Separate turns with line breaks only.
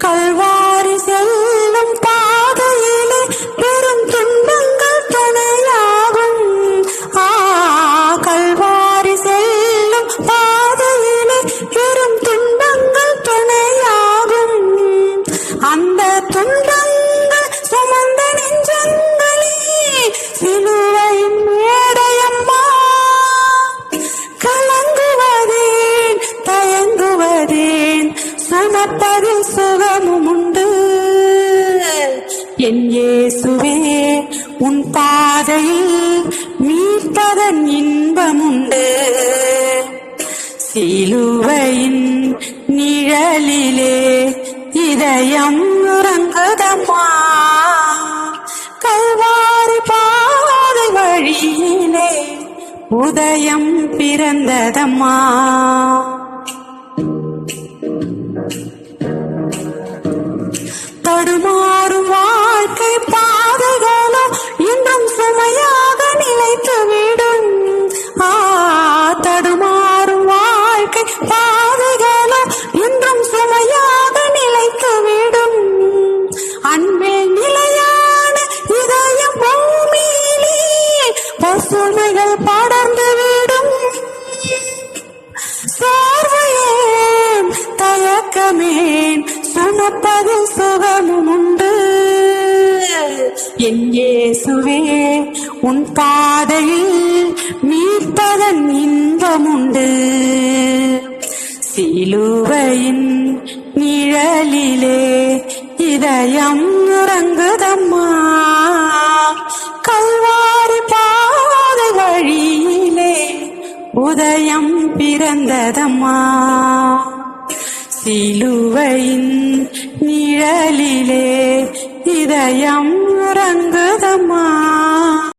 கல்வாரி செல்லும் பாதையிலே பெரும் துன்பங்கள் துணையாகும். கல்வாரி செல்லும் பாதையிலே பெரும் துன்பங்கள் துணையாகும். அந்த துன்பங்கள் சுமந்த நெஞ்சங்களே சிலுவையின் மேடையம்மா. கலங்குவதேன் தயங்குவதேன், சுமப்பதில் சுகமும் உண்டு. என் இயேசுவே உன் பாதையில் மீட்பதன் இன்பமுண்டு. சிலுவையின் நிழலிலே இதயம் உறங்குதம்மா. கல்வாரி பாதை வழியிலே உதயம் பிறந்ததம்மா. தடுமாறும் வாழ்க்கை பாதைகளோ இன்னும் சுமையாக நிலைத்துவிடும். தடுமாறும் வாழ்க்கை பாதைகளோ இன்றும் சுமையாக நிலைத்துவிடும். அன்பில் நிலையான இதயம் பூமியிலே பசுமைகள் படர்ந்துவிடும். சோர்வையேன் தயக்கமேன், சுமப்பதில் சுகமும் உண்டு. என் இயேசுவே உன் பாதையில் மீட்பதன் இன்பமுண்டு. சிலுவையின் நிழலிலே இதயம் உறங்குதம்மா. கல்வாரி பாதை வழியிலே உதயம் பிறந்ததம்மா. சிலுவையின் நிழலிலே இதயம் உறங்குதம்மா.